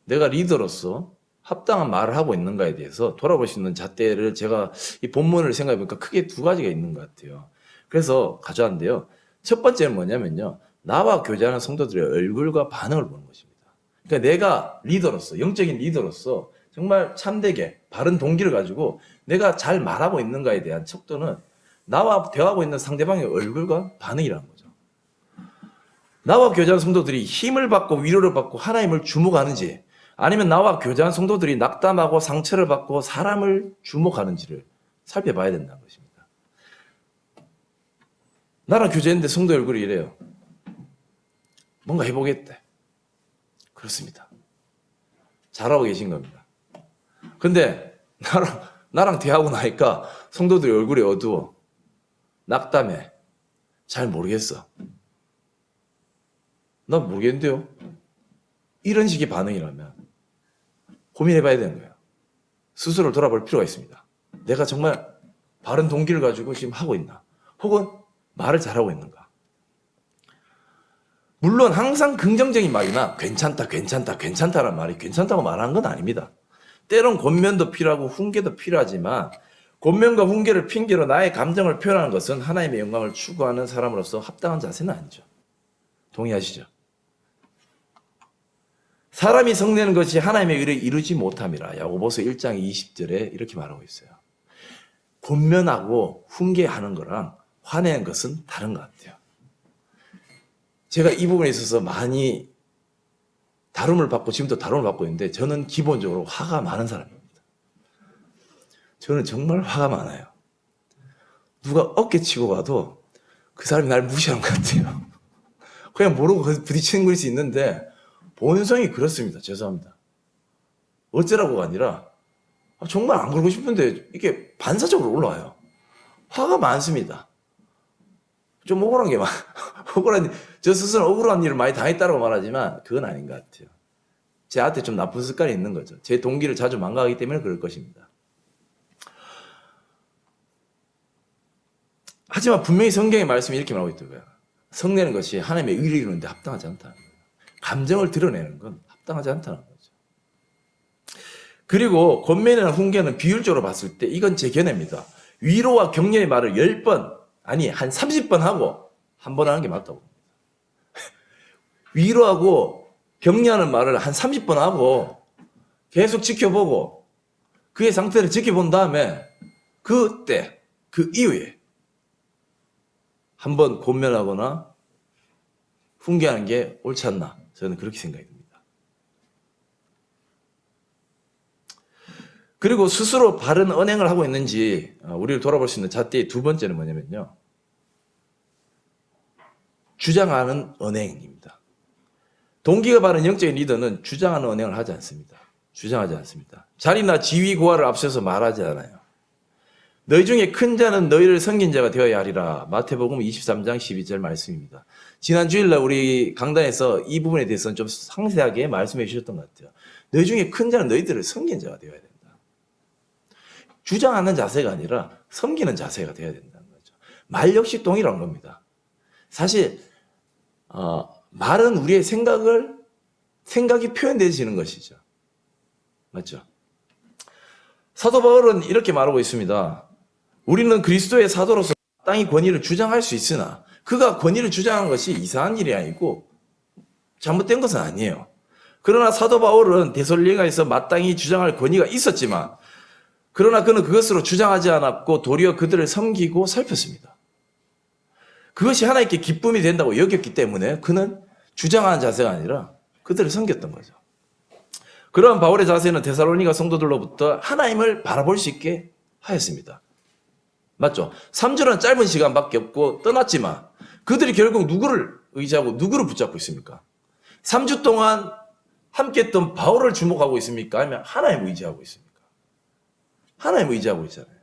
내가 리더로서 합당한 말을 하고 있는가에 대해서 돌아볼 수 있는 잣대를 제가 이 본문을 생각해 보니까 크게 두 가지가 있는 것 같아요. 그래서 가져왔는데요. 첫 번째는 뭐냐면요. 나와 교제하는 성도들의 얼굴과 반응을 보는 것입니다. 그러니까 내가 리더로서, 영적인 리더로서 정말 참되게 바른 동기를 가지고 내가 잘 말하고 있는가에 대한 척도는 나와 대화하고 있는 상대방의 얼굴과 반응이라는 거죠. 나와 교제하는 성도들이 힘을 받고 위로를 받고 하나님을 주목하는지 아니면 나와 교제하는 성도들이 낙담하고 상처를 받고 사람을 주목하는지를 살펴봐야 된다는 것입니다. 나랑 교제했는데 성도 얼굴이 이래요. 뭔가 해보겠대. 그렇습니다. 잘하고 계신 겁니다. 근데 나랑 대하고 나니까 성도들의 얼굴이 어두워. 낙담해. 잘 모르겠어. 나 모르겠는데요. 이런 식의 반응이라면 고민해봐야 되는 거예요. 스스로를 돌아볼 필요가 있습니다. 내가 정말 바른 동기를 가지고 지금 하고 있나? 혹은 말을 잘하고 있는가? 물론 항상 긍정적인 말이나 괜찮다라는 말이 괜찮다고 말하는 건 아닙니다. 때론 권면도 필요하고 훈계도 필요하지만 권면과 훈계를 핑계로 나의 감정을 표현하는 것은 하나님의 영광을 추구하는 사람으로서 합당한 자세는 아니죠. 동의하시죠? 사람이 성내는 것이 하나님의 의를 이루지 못함이라. 야고보서 1장 20절에 이렇게 말하고 있어요. 권면하고 훈계하는 거랑 화내는 것은 다른 것 같아요. 제가 이 부분에 있어서 많이 다룸을 받고 지금도 다룸을 받고 있는데 저는 기본적으로 화가 많은 사람입니다. 저는 정말 화가 많아요. 누가 어깨치고 가도 그 사람이 날 무시하는 것 같아요. 그냥 모르고 부딪히는 걸 수 있는데 본성이 그렇습니다. 죄송합니다. 어쩌라고가 아니라 정말 안 그러고 싶은데 이게 반사적으로 올라와요. 화가 많습니다. 좀 억울한 게 저 스스로 억울한 일을 많이 당했다고 말하지만 그건 아닌 것 같아요. 제한테 좀 나쁜 습관이 있는 거죠. 제 동기를 자주 망가하기 때문에 그럴 것입니다. 하지만 분명히 성경의 말씀이 이렇게 말하고 있더라고요. 성내는 것이 하나님의 의를 이루는데 합당하지 않다는 거예요. 감정을 드러내는 건 합당하지 않다는 거죠. 그리고 권면이나 훈계는 비율적으로 봤을 때 이건 제 견해입니다. 위로와 격려의 말을 10번, 아니 한 30번 하고 한 번 하는 게 맞다고 봅니다. 위로하고 격려하는 말을 한 30번 하고 계속 지켜보고 그의 상태를 지켜본 다음에 그때, 그 이후에 한번 권면하거나 훈계하는 게 옳지 않나 저는 그렇게 생각이 듭니다. 그리고 스스로 바른 언행을 하고 있는지 우리를 돌아볼 수 있는 잣대의 두 번째는 뭐냐면요. 주장하는 언행입니다. 동기가 바른 영적인 리더는 주장하는 언행을 하지 않습니다. 주장하지 않습니다. 자리나 지위 고하를 앞세워서 말하지 않아요. 너희 중에 큰 자는 너희를 섬긴 자가 되어야 하리라. 마태복음 23장 12절 말씀입니다. 지난 주일날 우리 강단에서 이 부분에 대해서는 좀 상세하게 말씀해 주셨던 것 같아요. 너희 중에 큰 자는 너희들을 섬긴 자가 되어야 된다. 주장하는 자세가 아니라 섬기는 자세가 되어야 된다는 거죠. 말 역시 동일한 겁니다. 사실 말은 우리의 생각이 표현되어지는 것이죠. 맞죠? 사도 바울은 이렇게 말하고 있습니다. 우리는 그리스도의 사도로서 마땅히 권위를 주장할 수 있으나 그가 권위를 주장한 것이 이상한 일이 아니고 잘못된 것은 아니에요. 그러나 사도 바울은 데살로니가에서 마땅히 주장할 권위가 있었지만 그러나 그는 그것으로 주장하지 않았고 도리어 그들을 섬기고 살폈습니다. 그것이 하나님께 기쁨이 된다고 여겼기 때문에 그는 주장하는 자세가 아니라 그들을 섬겼던 거죠. 그러한 바울의 자세는 데살로니가 성도들로부터 하나님을 바라볼 수 있게 하였습니다. 맞죠? 3주라는 짧은 시간밖에 없고 떠났지만 그들이 결국 누구를 의지하고 누구를 붙잡고 있습니까? 3주 동안 함께 했던 바울을 주목하고 있습니까? 아니면 하나님을 의지하고 있습니까? 하나님을 의지하고 있잖아요.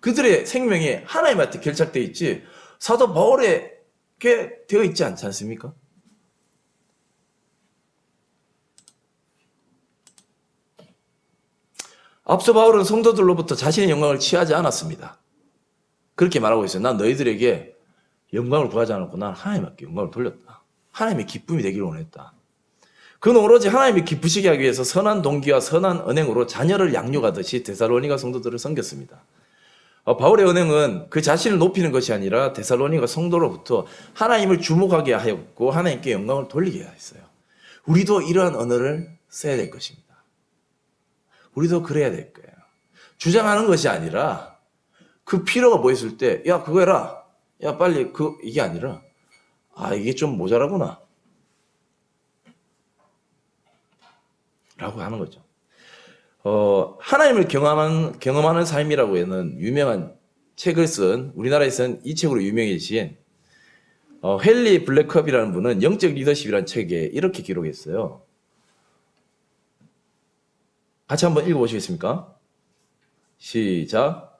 그들의 생명이 하나님한테 결착되어 있지 사도 바울에게 되어 있지 않지 않습니까? 앞서 바울은 성도들로부터 자신의 영광을 취하지 않았습니다. 그렇게 말하고 있어요. 난 너희들에게 영광을 구하지 않았고 난 하나님께 영광을 돌렸다. 하나님의 기쁨이 되기를 원했다. 그는 오로지 하나님이 기쁘시게 하기 위해서 선한 동기와 선한 언행으로 자녀를 양육하듯이 데살로니가 성도들을 섬겼습니다. 바울의 언행은 그 자신을 높이는 것이 아니라 데살로니가 성도로부터 하나님을 주목하게 하였고 하나님께 영광을 돌리게 하였어요. 우리도 이러한 언어를 써야 될 것입니다. 우리도 그래야 될 거예요. 주장하는 것이 아니라 그 필요가 보였을 때, 야, 그거 해라. 야, 빨리, 이게 아니라, 이게 좀 모자라구나. 라고 하는 거죠. 하나님을 경험하는 삶이라고 하는 유명한 책을 쓴, 우리나라에서는 이 책으로 유명해진, 헨리 블랙컵이라는 분은 영적 리더십이라는 책에 이렇게 기록했어요. 같이 한번 읽어보시겠습니까? 시작.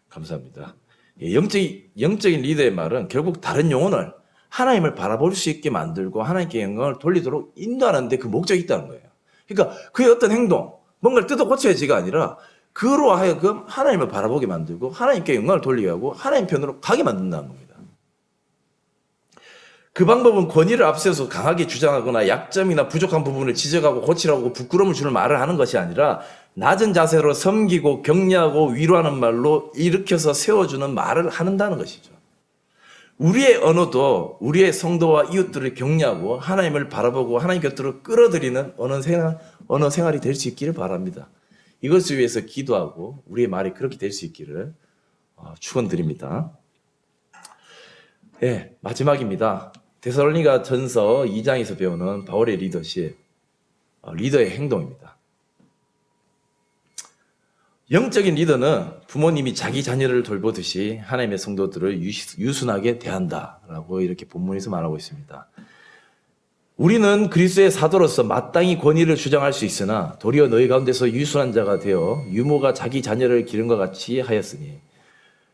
감사합니다. 영적인 리더의 말은 결국 다른 영혼을 하나님을 바라볼 수 있게 만들고 하나님께 영광을 돌리도록 인도하는 데 그 목적이 있다는 거예요. 그러니까 그의 어떤 행동, 뭔가를 뜯어 고쳐야지가 아니라 그로 하여금 하나님을 바라보게 만들고 하나님께 영광을 돌리게 하고 하나님 편으로 가게 만든다는 겁니다. 그 방법은 권위를 앞세워서 강하게 주장하거나 약점이나 부족한 부분을 지적하고 고치라고 부끄러움을 주는 말을 하는 것이 아니라 낮은 자세로 섬기고 격려하고 위로하는 말로 일으켜서 세워주는 말을 한다는 것이죠. 우리의 언어도 우리의 성도와 이웃들을 격려하고 하나님을 바라보고 하나님 곁으로 끌어들이는 언어 생활이 될 수 있기를 바랍니다. 이것을 위해서 기도하고 우리의 말이 그렇게 될 수 있기를 축원드립니다. 네, 마지막입니다. 데살로니가 전서 2장에서 배우는 바울의 리더십, 리더의 행동입니다. 영적인 리더는 부모님이 자기 자녀를 돌보듯이 하나님의 성도들을 유순하게 대한다라고 이렇게 본문에서 말하고 있습니다. 우리는 그리스도의 사도로서 마땅히 권위를 주장할 수 있으나 도리어 너희 가운데서 유순한 자가 되어 유모가 자기 자녀를 기른과 같이 하였으니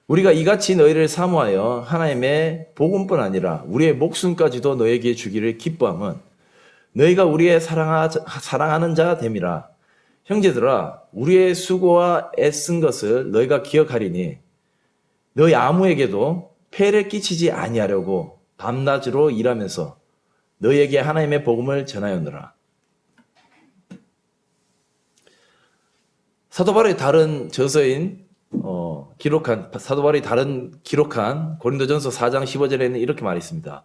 우리가 이같이 너희를 사모하여 하나님의 복음뿐 아니라 우리의 목숨까지도 너에게 주기를 기뻐함은 너희가 우리의 사랑하는 자 됨이라. 형제들아, 우리의 수고와 애쓴 것을 너희가 기억하리니 너희 아무에게도 폐를 끼치지 아니하려고 밤낮으로 일하면서 너희에게 하나님의 복음을 전하였노라. 사도 바울의 다른 저서인 사도 바울이 기록한 고린도전서 4장 15절에는 이렇게 말했습니다.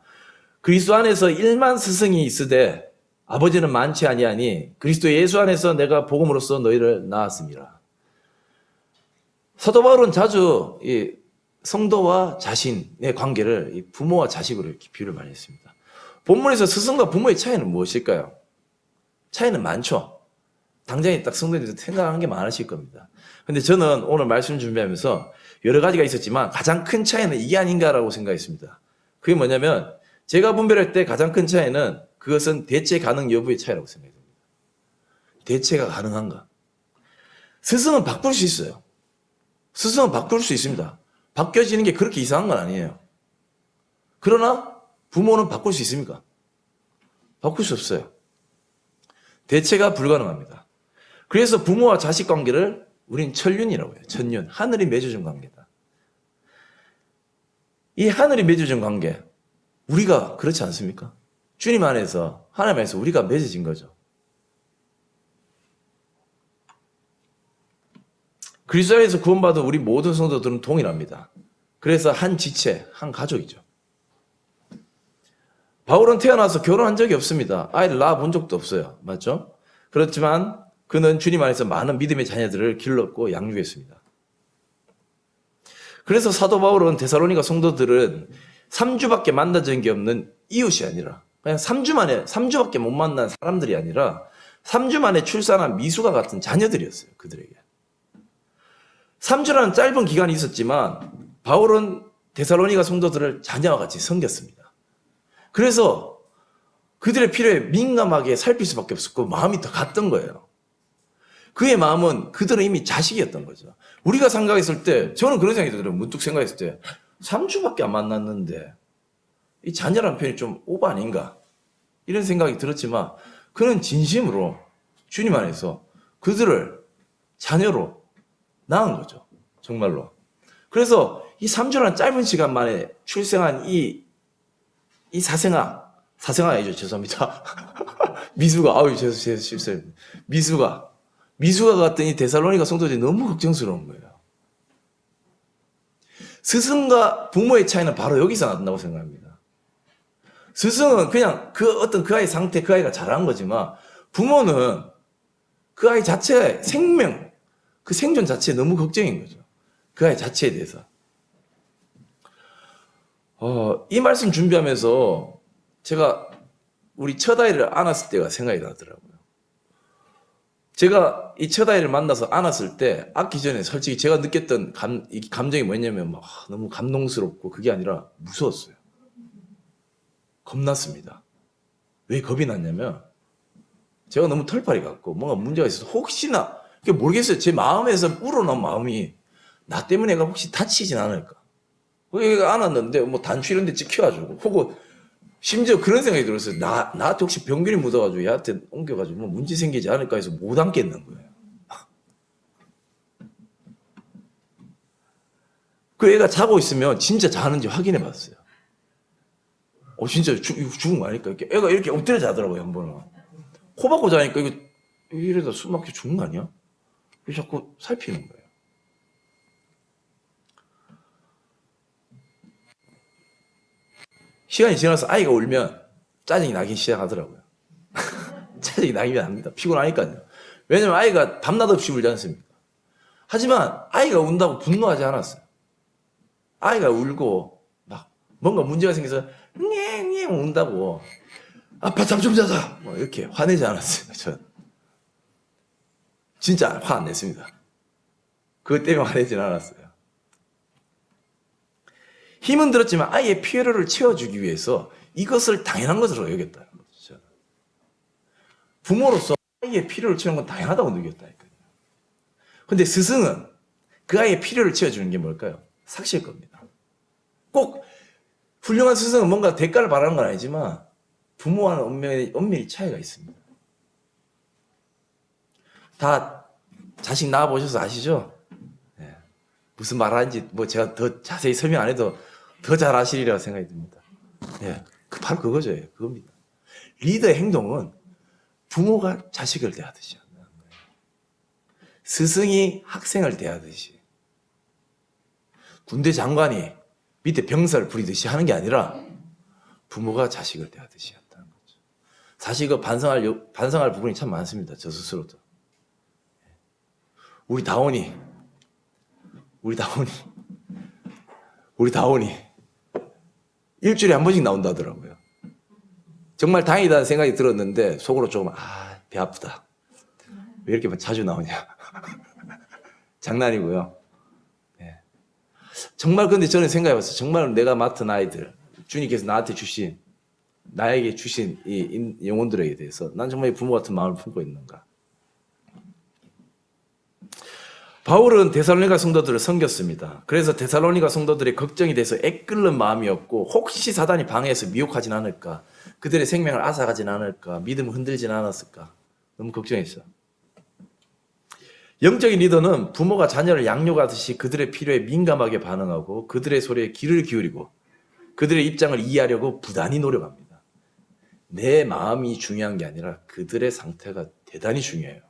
그리스도 안에서 1만 스승이 있으되 아버지는 많지 아니하니 그리스도 예수 안에서 내가 복음으로써 너희를 낳았습니다. 사도 바울은 자주 이 성도와 자신의 관계를 부모와 자식으로 이렇게 비유를 많이 했습니다. 본문에서 스승과 부모의 차이는 무엇일까요? 차이는 많죠. 당장에 딱 성도님들 생각하는 게 많으실 겁니다. 근데 저는 오늘 말씀 준비하면서 여러 가지가 있었지만 가장 큰 차이는 이게 아닌가라고 생각했습니다. 그게 뭐냐면 제가 분별할 때 가장 큰 차이는 그것은 대체 가능 여부의 차이라고 생각합니다. 대체가 가능한가? 스승은 바꿀 수 있어요. 스승은 바꿀 수 있습니다. 바뀌어지는 게 그렇게 이상한 건 아니에요. 그러나 부모는 바꿀 수 있습니까? 바꿀 수 없어요. 대체가 불가능합니다. 그래서 부모와 자식 관계를 우린 천륜이라고 해요. 천륜. 하늘이 맺어준 관계다. 이 하늘이 맺어준 관계, 우리가 그렇지 않습니까? 주님 안에서, 하나님 안에서 우리가 맺어진 거죠. 그리스도 안에서 구원받은 우리 모든 성도들은 동일합니다. 그래서 한 지체, 한 가족이죠. 바울은 태어나서 결혼한 적이 없습니다. 아이를 낳아본 적도 없어요. 맞죠? 그렇지만 그는 주님 안에서 많은 믿음의 자녀들을 길렀고 양육했습니다. 그래서 사도 바울은 데살로니가 성도들은 3주밖에 만나본 게 없는 이웃이 아니라 그냥 3주밖에 못 만난 사람들이 아니라 3주 만에 출산한 미숙아 같은 자녀들이었어요. 그들에게. 3주라는 짧은 기간이 있었지만 바울은 데살로니가 성도들을 자녀와 같이 섬겼습니다. 그래서 그들의 필요에 민감하게 살필 수밖에 없었고 마음이 더 갔던 거예요. 그의 마음은 그들은 이미 자식이었던 거죠. 우리가 생각했을 때 저는 그런 생각이 들어요. 문득 생각했을 때 3주밖에 안 만났는데 이 자녀라는 표현이 좀 오버 아닌가 이런 생각이 들었지만 그는 진심으로 주님 안에서 그들을 자녀로 낳은 거죠. 정말로. 그래서 이 3주라는 짧은 시간 만에 출생한 이 사생아 아니죠. 죄송합니다. 미수가, 아유, 죄송, 실수요. 미수가 같은 이 데살로니가 성도들이 너무 걱정스러운 거예요. 스승과 부모의 차이는 바로 여기서 난다고 생각합니다. 스승은 그냥 그 아이 상태, 그 아이가 잘한 거지만 부모는 그 아이 자체의 생명, 그 생존 자체에 너무 걱정인 거죠. 그 아이 자체에 대해서. 이 말씀 준비하면서 제가 우리 첫 아이를 안았을 때가 생각이 나더라고요. 제가 이 첫 아이를 만나서 안았을 때, 안기 전에 솔직히 제가 느꼈던 이 감정이 뭐냐면 막 너무 감동스럽고 그게 아니라 무서웠어요. 겁났습니다. 왜 겁이 났냐면 제가 너무 털파리 같고 뭔가 문제가 있어서 혹시나 모르겠어요. 제 마음에서 우러나온 마음이 나 때문에 얘가 혹시 다치진 않을까. 얘가 안았는데 뭐 단추 이런 데 찍혀가지고 혹은 심지어 그런 생각이 들었어요. 나한테 혹시 병균이 묻어가지고 얘한테 옮겨가지고 뭐 문제 생기지 않을까 해서 못 안겠는 거예요. 그 애가 자고 있으면 진짜 자는지 확인해 봤어요. 진짜 죽은 거 아닐까? 애가 이렇게 엎드려 자더라고요, 한 번은. 코 박고 자니까 이러다 숨 막혀 죽는 거 아니야? 자꾸 살피는 거예요. 시간이 지나서 아이가 울면 짜증이 나기 시작하더라고요. 짜증이 나기만 합니다. 피곤하니까요. 왜냐면 아이가 밤낮 없이 울지 않습니까? 하지만 아이가 운다고 분노하지 않았어요. 아이가 울고 막 뭔가 문제가 생겨서 녜녜 운다고 아빠 잠 좀 자자 뭐 이렇게 화내지 않았어요. 전 진짜 화 안 냈습니다. 그것 때문에 화내진 않았어요. 힘은 들었지만 아이의 필요를 채워주기 위해서 이것을 당연한 것으로 여겼다는 거죠. 부모로서 아이의 필요를 채우는 건 당연하다고 느꼈다니까요. 근데 스승은 그 아이의 필요를 채워주는 게 뭘까요? 삭시일 겁니다. 꼭 훌륭한 스승은 뭔가 대가를 바라는 건 아니지만 부모와는 엄밀히 차이가 있습니다. 다 자식 낳아보셔서 아시죠? 네. 무슨 말 하는지 뭐 제가 더 자세히 설명 안 해도 더 잘 아시리라고 생각이 듭니다. 네. 바로 그거죠. 그겁니다. 리더의 행동은 부모가 자식을 대하듯이 한다는 거예요. 스승이 학생을 대하듯이. 군대 장관이 밑에 병사를 부리듯이 하는 게 아니라 부모가 자식을 대하듯이 한다는 거죠. 사실 그 반성할 부분이 참 많습니다. 저 스스로도. 우리 다온이 일주일에 한 번씩 나온다더라고요. 정말 다행이다는 생각이 들었는데 속으로 조금 배 아프다. 왜 이렇게 자주 나오냐. 장난이고요. 네. 정말 근데 저는 생각해봤어요. 정말 내가 맡은 아이들, 주님께서 나에게 주신 이 영혼들에 대해서 난 정말 부모 같은 마음을 품고 있는가. 바울은 데살로니가 성도들을 섬겼습니다. 그래서 데살로니가 성도들의 걱정이 돼서 애끓는 마음이었고 혹시 사단이 방해해서 미혹하진 않을까, 그들의 생명을 앗아가진 않을까, 믿음을 흔들진 않았을까 너무 걱정했어요. 영적인 리더는 부모가 자녀를 양육하듯이 그들의 필요에 민감하게 반응하고 그들의 소리에 귀를 기울이고 그들의 입장을 이해하려고 부단히 노력합니다. 내 마음이 중요한 게 아니라 그들의 상태가 대단히 중요해요.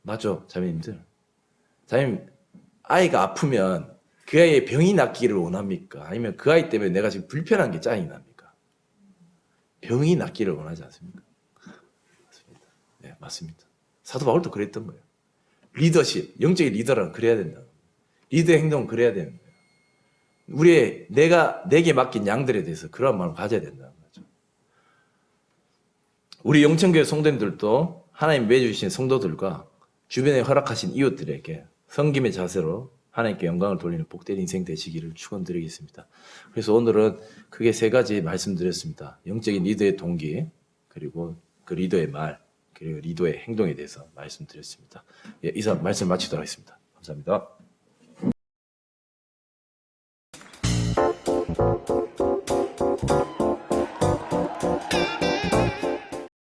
맞죠, 자매님들? 자매님, 아이가 아프면 그 아이의 병이 낫기를 원합니까? 아니면 그 아이 때문에 내가 지금 불편한 게 짜증이 납니까? 병이 낫기를 원하지 않습니까? 맞습니다. 네, 맞습니다. 사도 바울도 그랬던 거예요. 리더십, 영적인 리더라는 그래야 된다. 리더의 행동은 그래야 되는 거예요. 내게 맡긴 양들에 대해서 그런 마음을 가져야 된다는 거죠. 우리 영천교회 성도님들도 하나님 맺어주신 성도들과 주변에 허락하신 이웃들에게 섬김의 자세로 하나님께 영광을 돌리는 복된 인생 되시기를 축원드리겠습니다. 그래서 오늘은 크게 세 가지 말씀드렸습니다. 영적인 리더의 동기, 그리고 그 리더의 말, 그리고 리더의 행동에 대해서 말씀드렸습니다. 예, 이상 말씀 마치도록 하겠습니다. 감사합니다.